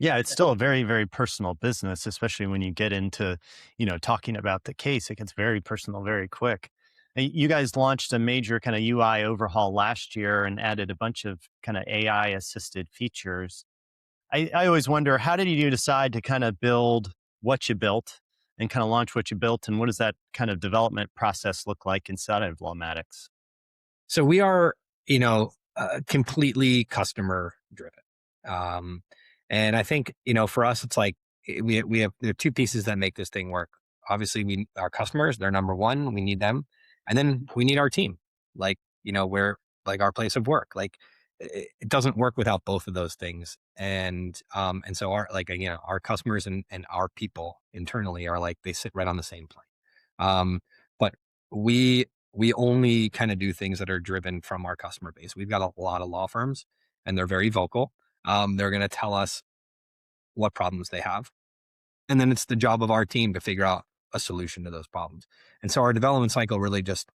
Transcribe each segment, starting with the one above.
Yeah, it's still a very, very personal business, especially when you get into, talking about the case. It gets very personal very quick. And you guys launched a major kind of UI overhaul last year and added a bunch of kind of AI assisted features. I always wonder, how did you decide to kind of build what you built and kind of launch what you built? And what does that kind of development process look like inside of Lawmatics? So we are, completely customer driven. Um, and I think, for us, it's like we have there are two pieces that make this thing work. Obviously, we our customers, they're number one. We need them, and then we need our team. Like, we're like our place of work. Like, it doesn't work without both of those things. And so our customers and our people internally are like they sit right on the same plane. But we we only kind of do things that are driven from our customer base. We've got a lot of law firms and they're very vocal. They're going to tell us what problems they have. And then it's the job of our team to figure out a solution to those problems. And so our development cycle really just,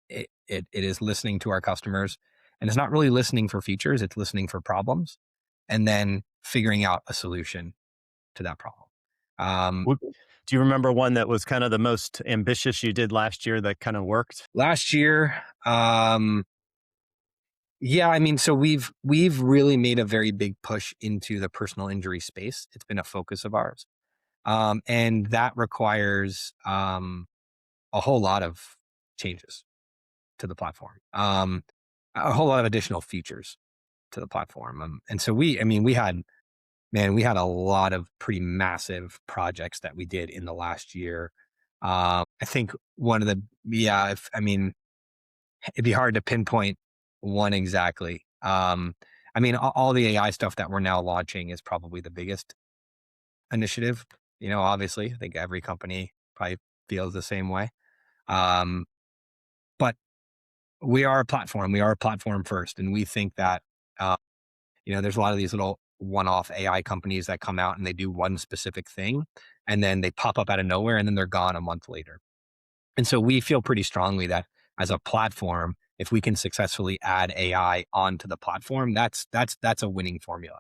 it is listening to our customers, and it's not really listening for features. It's listening for problems and then figuring out a solution to that problem. Um, Do you remember one that was kind of the most ambitious you did last year that kind of worked? Last year, yeah, I mean, so we've really made a very big push into the personal injury space. It's been a focus of ours, and that requires a whole lot of changes to the platform, a whole lot of additional features to the platform. And so we had a lot of pretty massive projects that we did in the last year. I think one of the yeah, if I mean, it'd be hard to pinpoint one exactly. All the AI stuff that we're now launching is probably the biggest initiative. Obviously, I think every company probably feels the same way. Um, but we are a platform. We are a platform first, and we think that uh, there's a lot of these little one-off AI companies that come out and they do one specific thing, and then they pop up out of nowhere, and then they're gone a month later. And so we feel pretty strongly that as a platform, if we can successfully add AI onto the platform, that's a winning formula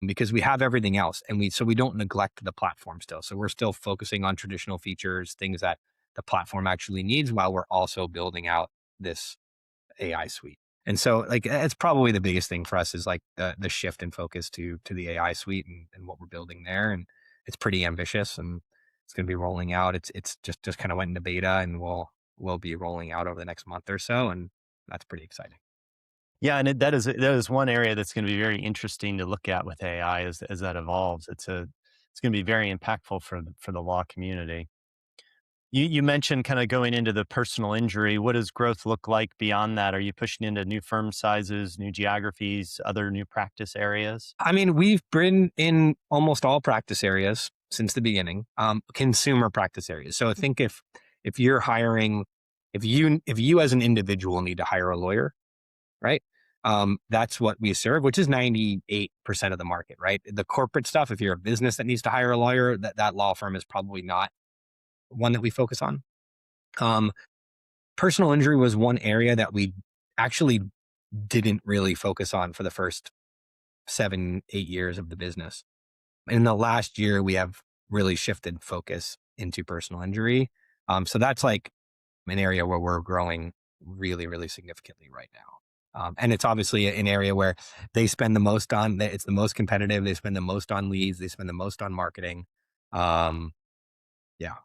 because we have everything else, and we don't neglect the platform still. So we're still focusing on traditional features, things that the platform actually needs, while we're also building out this AI suite. And so like it's probably the biggest thing for us is like the shift in focus to the AI suite and what we're building there. And it's pretty ambitious and it's going to be rolling out. It's just kind of went into beta and we'll be rolling out over the next month or so. And that's pretty exciting. Yeah, and that is one area that's going to be very interesting to look at with AI as that evolves. It's going to be very impactful for the law community. You mentioned kind of going into the personal injury. What does growth look like beyond that? Are you pushing into new firm sizes, new geographies, other new practice areas? I mean, we've been in almost all practice areas since the beginning, consumer practice areas. So I think if you're hiring, if you as an individual need to hire a lawyer, right? That's what we serve, which is 98% of the market, right? The corporate stuff, if you're a business that needs to hire a lawyer, that law firm is probably not one that we focus on. Um, Personal injury was one area that we actually didn't really focus on for the first 7, 8 years of the business. In the last year, we have really shifted focus into personal injury. So that's like an area where we're growing really, really significantly right now. And it's obviously an area where they spend the most on, it's the most competitive. They spend the most on leads. They spend the most on marketing. Um, yeah.